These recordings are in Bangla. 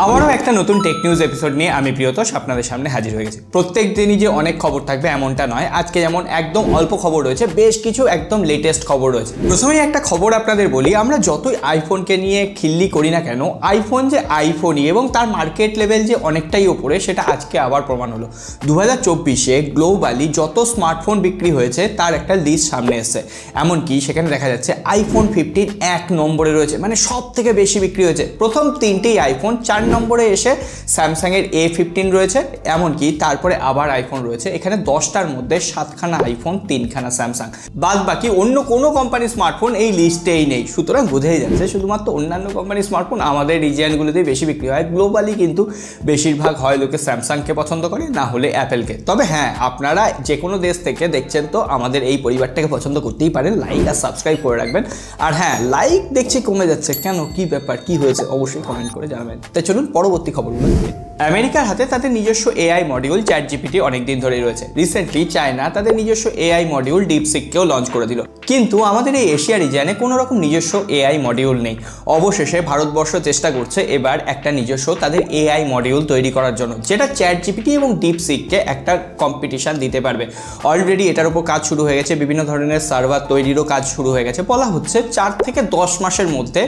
আবারও একটা নতুন টেক নিউজ এপিসোড নিয়ে আমি প্রিয়তোষ আপনাদের সামনে হাজির হয়ে গেছি। প্রত্যেক দিনই যে অনেক খবর থাকবে এমনটা নয়, আজকে যেমন একদম অল্প খবর রয়েছে, বেশ কিছু একদম লেটেস্ট খবর রয়েছে। প্রথমেই একটা খবর আপনাদের বলি, আমরা যতই আইফোনকে নিয়ে খিল্লি করি না কেন, আইফোন যে আইফোনই এবং তার মার্কেট লেভেল যে অনেকটাই ওপরে সেটা আজকে আবার প্রমাণ হলো। 2024-এ গ্লোবালি যত স্মার্টফোন বিক্রি হয়েছে তার একটা লিস্ট সামনে এসেছে, এমনকি সেখানে দেখা যাচ্ছে আইফোন 15 এক নম্বরে রয়েছে, মানে সব থেকে বেশি বিক্রি হয়েছে। প্রথম তিনটেই আইফোন, 4 নম্বরে এসে স্যামসাংয়ের A15 রয়েছে, এমনকি তারপরে আবার আইফোন রয়েছে। এখানে 10টার মধ্যে 7খানা আইফোন, 3খানা স্যামসাং, বাদ বাকি অন্য কোনো কোম্পানির স্মার্টফোন এই লিস্টেই নেই। সুতরাং বোঝাই যাচ্ছে শুধুমাত্র অন্যান্য কোম্পানির স্মার্টফোন আমাদের রিজিয়নগুলোতেই বেশি বিক্রি হয়। গ্লোবালি কিন্তু বেশিরভাগ হয় লোকে স্যামসাংকে পছন্দ করে, না হলে অ্যাপেলকে। তবে হ্যাঁ, আপনারা যে কোনো দেশ থেকে দেখছেন তো আমাদের এই পরিবারটাকে পছন্দ করতেই পারেন, লাইক আর সাবস্ক্রাইব করে রাখবেন। আর হ্যাঁ, লাইক দেখছি কমে যাচ্ছে কেন, কি ব্যাপার, কি হয়েছে অবশ্যই কমেন্ট করে জানাবেন। তাই চলুন পরবর্তী খবরগুলো দেখি। আমেরিকার হাতে তাদের নিজস্ব এআই মডিউল ChatGPT অনেকদিন ধরেই রয়েছে। রিসেন্টলি চায়না তাদের নিজস্ব এআই মডিউল ডিপসিককেও লঞ্চ করে দিল, কিন্তু আমাদের এই এশিয়া রিজিয়নে কোনো রকম নিজস্ব এআই মডিউল নেই। অবশেষে ভারতবর্ষ চেষ্টা করছে এবার একটা নিজস্ব তাদের এআই মডিউল তৈরি করার জন্য, যেটা ChatGPT এবং ডিপসিককে একটা কম্পিটিশন দিতে পারবে। অলরেডি এটার উপর কাজ শুরু হয়ে গেছে, বিভিন্ন ধরনের সার্ভার তৈরিরও কাজ শুরু হয়ে গেছে। বলা হচ্ছে 4 থেকে 10 মাসের মধ্যে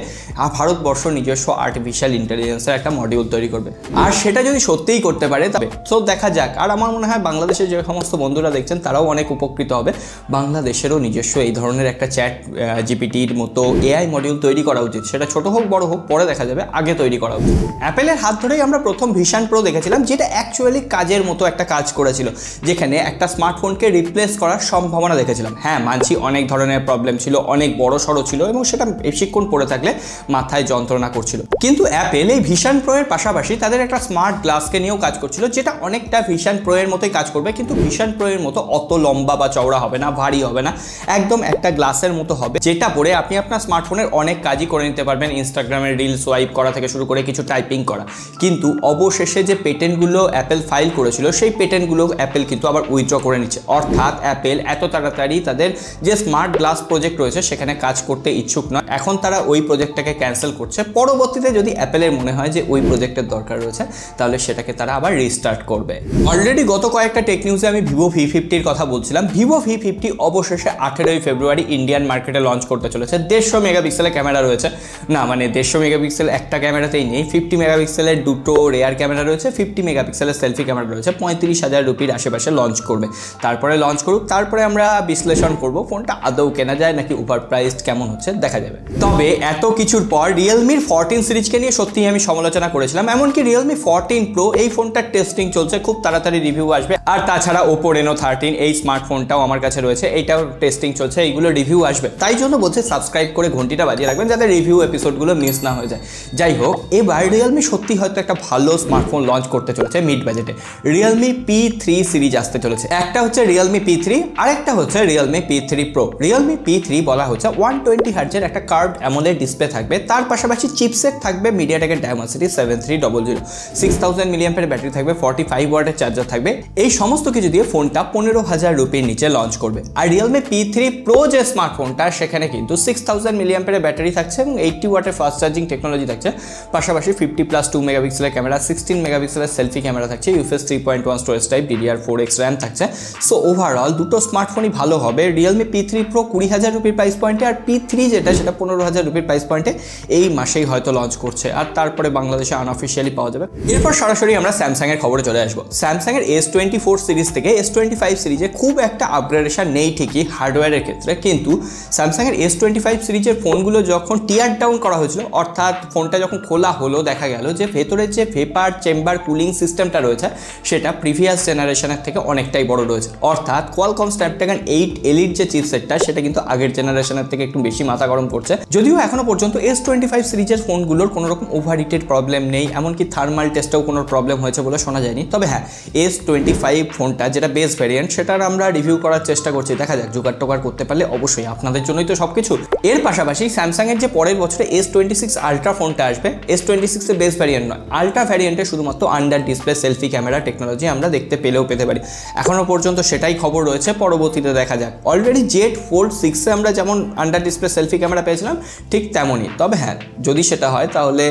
ভারতবর্ষ নিজস্ব আর্টিফিশিয়াল ইন্টেলিজেন্সের একটা মডিউল তৈরি করবে। আর সেটা যদি সত্যিই করতে পারে তবে তো দেখা যাক। আর আমার মনে হয় বাংলাদেশের যে সমস্ত বন্ধুরা দেখছেন তারাও অনেক উপকৃত হবে। বাংলাদেশেরও নিজস্ব এই ধরনের একটা ChatGPTর মতো এআই মডিউল তৈরি করা উচিত। সেটা ছোট হোক বড় হোক পরে দেখা যাবে, আগে তৈরি করা উচিত। অ্যাপেলের হাত ধরেই আমরা প্রথম ভিশন প্রো দেখেছিলাম, যেটা অ্যাকচুয়ালি কাজের মতো একটা কাজ করেছিল, যেখানে একটা স্মার্টফোনকে রিপ্লেস করার সম্ভাবনা দেখেছিলাম। হ্যাঁ মানছি, অনেক ধরনের প্রবলেম ছিল, অনেক বড় সড়ো ছিল এবং সেটা বেশিক্ষণ পড়ে থাকলে মাথায় যন্ত্রণা করছিল। কিন্তু অ্যাপেল এই ভিশন প্রো এর পাশাপাশি তাদের একটা স্মার্ট গ্লাসকে নিয়েও কাজ করছিল, যেটা অনেকটা ভিশন প্রো এর মতোই কাজ করবে, কিন্তু ভিশন প্রো এর মতো অত লম্বা বা চওড়া হবে না, ভারী হবে না, একদম একটা গ্লাসের মতো হবে, যেটা পরে আপনি আপনার স্মার্টফোনের অনেক কাজই করে নিতে পারবেন। ইনস্টাগ্রামের রিল সোয়াইপ করা থেকে শুরু করে কিছু টাইপিং করা। কিন্তু অবশেষে যে পেটেন্টগুলো অ্যাপেল ফাইল করেছিল সেই পেটেন্টগুলো অ্যাপেল কিন্তু আবার উইথড্র করে নিচ্ছে। অর্থাৎ অ্যাপেল এত তাড়াতাড়ি তাদের যে স্মার্ট গ্লাস প্রজেক্ট রয়েছে সেখানে কাজ করতে ইচ্ছুক নয়। এখন তারা ওই প্রজেক্টটাকে ক্যান্সেল করছে। পরবর্তীতে যদি অ্যাপেলের মনে হয় যে ওই প্রজেক্টের দরকার রয়েছে তাহলে সেটাকে তারা আবার রিস্টার্ট করবে। অলরেডি গত কয়েকটা টেক নিউজে আমি ভিভো V50-র কথা বলছিলাম। ভিভো V50 অবশেষে 18ই ফেব্রুয়ারি ইন্ডিয়ান মার্কেটে লঞ্চ করতে চলেছে। 150 মেগাপিক্সেলের ক্যামেরা রয়েছে, না মানে 150 মেগাপিক্সেল একটা ক্যামেরাতেই নেই, 50 মেগাপিক্সেলের দুটো রেয়ার ক্যামেরা রয়েছে, 50 মেগাপিক্সেলের সেলফি ক্যামেরা রয়েছে। 35,000 রুপির আশেপাশে লঞ্চ করবে। তারপরে লঞ্চ করুক, তারপরে আমরা বিশ্লেষণ করব ফোনটা আদৌ কেনা যায় নাকি ওভার প্রাইসড কেমন হচ্ছে দেখা যাবে। তবে এত কিছুর পর রিয়েলমির 14 সিরিজকে নিয়ে সত্যিই আমি সমালোচনা করেছিলাম। এমনকি রিয়েলমি 14 প্রো এই ফোনটার টেস্টিং চলছে, খুব তাড়াতাড়ি রিভিউ আসবে। আর তাছাড়া ওপো রেনো 13 এই স্মার্টফোনটাও আমার কাছে রয়েছে, এইটাও টেস্টিং চলছে, এইগুলো রিভিউ আসবে। তাই জন্য বলছে সাবস্ক্রাইব করে ঘন্টিটা বাজিয়ে রাখবেন যাতে রিভিউ এপিসোডগুলো মিস না হয়ে যায়। যাই হোক, এবার রিয়েলমি সত্যি হয়তো একটা ভালো স্মার্টফোন লঞ্চ করতে চলেছে মিড বাজেটে। রিয়েলমি P3 সিরিজ আসতে চলেছে। একটা হচ্ছে রিয়েলমি P3, আরেকটা হচ্ছে Realme P3 pro. Realme P3 বলা হচ্ছে 120 হার্টজের একটা কার্ভড অ্যামোলেড ডিসপ্লে থাকবে, তার পাশাপাশি চিপসেট থাকবে মিডিয়াটেকের ডায়মন্ডসিটি 7300, 6000 মিলিঅ্যাম্পিয়ার ব্যাটারি থাকবে, 45 ওয়াটের চার্জার থাকবে। এই সমস্ত কিছু দিয়ে ফোনটা 15,000 রুপির নিচে লঞ্চ করবে। আর রিয়েলমি P3 প্রো যে স্মার্টফোনটা সেখানে কিন্তু 6000 মিলিঅ্যাম্পিয়ার ব্যাটারি থাকছে এবং 80 ওয়াটের ফাস্ট চার্জিং টেকনোলজি থাকছে, পাশাপাশি 50+2 মেগাপিক্সেলের ক্যামেরা, 16 মেগাপিক্সেলের সেলফি ক্যামেরা থাকছে, UFS 3.1 storage type, DDR4X RAM থাকছে। সো ওভারঅল দুটো স্মার্টফোনই ভালো হবে। রিয়েলমি P3 প্রো 20,000 রুপির প্রাইস পয়েন্টে, আর P3 যেটা সেটা 15,000 রুপির প্রাইস পয়েন্টে এই মাসেই হয়তো লঞ্চ করছে। আর তারপরে বাংলাদেশে আনঅফিসিয়ালি পাওয়া যাবে। এরপর সরাসরি আমরা স্যামসাংয়ের খবরে চলে আসবো। স্যামসাংয়ের S24 সিরিজ থেকে S25 সিরিজে খুব একটা আপগ্রেডেশন নেই ঠিকই হার্ডওয়্যারের ক্ষেত্রে, কিন্তু স্যামসাংয়ের S25 সিরিজের ফোনগুলো যখন টিয়ার ডাউন করা হয়েছিল, অর্থাৎ ফোনটা যখন খোলা হলো দেখা গেল যে ভেতরের যে ভেপার চেম্বার কুলিং সিস্টেমটা রয়েছে সেটা প্রিভিয়াস জেনারেশনের থেকে অনেকটাই বড় রয়েছে। অর্থাৎ কোয়ালকম স্ন্যাপড্রাগন 8 এলিট যে চিপসেটটা সেটা কিন্তু আগের জেনারেশনের থেকে একটু বেশি মাথা গরম করছে। যদিও এখনো পর্যন্ত S25 সিরিজের ফোনগুলোর কোনো রকম ওভারহিটেড প্রবলেম নেই, এমনকি থার্মাল টেস্টেও কোনো প্রবলেম হয়েছে বলে শোনা যায়নি। তবে হ্যাঁ, S25 এই ফোনটা যেটা বেস ভ্যারিয়েন্ট সেটার আমরা রিভিউ করার চেষ্টা করছি, দেখা যাক জোগাড় টোগাড় করতে পারলে অবশ্যই আপনাদের জন্যই তো সব কিছু। এর পাশাপাশি স্যামসাংয়ের যে পরের বছরে S26 আলট্রা ফোনটা আসবে, S26 এর বেস ভ্যারিয়েন্ট নয়, আলট্রা ভ্যারিয়েন্টে শুধুমাত্র under display selfie camera technology আমরা দেখতে পেতে পারি। এখনও পর্যন্ত সেটাই খবর রয়েছে, পরবর্তীতে দেখা যাক। অলরেডি Z Fold 6-এ আমরা যেমন আন্ডার ডিসপ্লে সেলফি ক্যামেরা পেয়েছিলাম ঠিক তেমনই, তবে হ্যাঁ যদি সেটা হয় তাহলে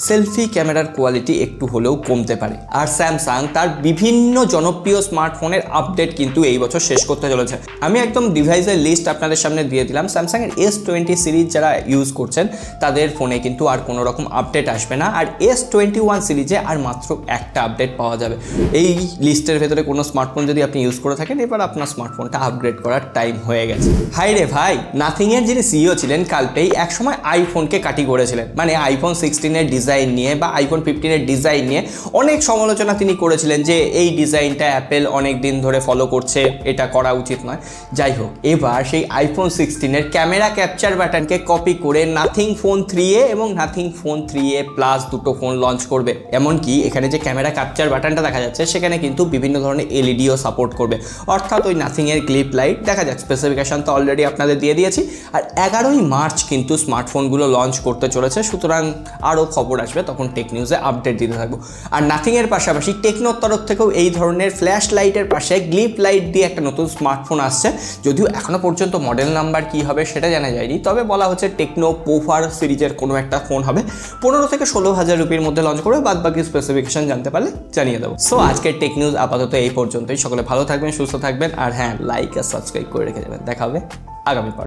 সেলফি ক্যামেরার কোয়ালিটি একটু হলেও কমতে পারে। আর স্যামসাং তার বিভিন্ন জনপ্রিয় স্মার্টফোনের আপডেট কিন্তু এই বছর শেষ করতে চলেছে। আমি একদম ডিভাইসের লিস্ট আপনাদের সামনে দিয়ে দিলাম। স্যামসাংয়ের S20 সিরিজ যারা ইউজ করছেন তাদের ফোনে কিন্তু আর কোনো রকম আপডেট আসবে না, আর S21 সিরিজে আর মাত্র একটা আপডেট পাওয়া যাবে। এই লিস্টের ভেতরে কোনো স্মার্টফোন যদি আপনি ইউজ করে থাকেন, এবার আপনার স্মার্টফোনটা আপগ্রেড করার টাইম হয়ে গেছে। হাই রে ভাই, নাথিংয়ের যিনি সিইও ছিলেন কালপেই একসময় আইফোনকে কাটি করেছিলেন, মানে আইফোন 16-এর ডিজাইন নিয়ে বা আইফোন 15-এর ডিজাইন নিয়ে অনেক সমালোচনা তিনি করেছিলেন যে এই ডিজাইনটা অ্যাপেল অনেক দিন ধরে ফলো করছে, এটা করা উচিত নয়। যাই হোক, এবার সেই আইফোন 16-এর ক্যামেরা ক্যাপচার বাটনকে কপি করে নাথিং ফোন 3A এবং নাথিং ফোন 3A প্লাস দুটো ফোন লঞ্চ করবে। এমনকি এখানে যে ক্যামেরা ক্যাপচার বাটনটা দেখা যাচ্ছে সেখানে কিন্তু বিভিন্ন ধরনের এলইডিও সাপোর্ট করবে, অর্থাৎ ওই নাথিংয়ের ক্লিপ লাইট। দেখা যাক, স্পেসিফিকেশন তো অলরেডি আপনাদের দিয়ে দিয়েছি। আর 11ই মার্চ কিন্তু স্মার্টফোনগুলো লঞ্চ করতে চলেছে, সুতরাং আরও খবর আসবে, তখন টেক নিউজে আপডেট দিতে থাকবো। আর নাথিংয়ের পাশাপাশি টেকনোর তরফ থেকেও এই ধরনের ফ্ল্যাশ লাইটের পাশে গ্লিপ লাইট দিয়ে একটা নতুন স্মার্টফোন আসছে, যদিও এখনও পর্যন্ত মডেল নাম্বার কী হবে সেটা জানা যায়নি, তবে বলা হচ্ছে টেকনো পোভার সিরিজের কোনো একটা ফোন হবে, 15 থেকে 16,000 রুপির মধ্যে লঞ্চ করবে। বাদ বাকি স্পেসিফিকেশন জানতে পারলে জানিয়ে দেবো। সো আজকের টেক নিউজ আপাতত এই পর্যন্তই। সকলে ভালো থাকবেন, সুস্থ থাকবেন, আর হ্যাঁ লাইক আর সাবস্ক্রাইব করে রেখে দেবেন। দেখা হবে আগামী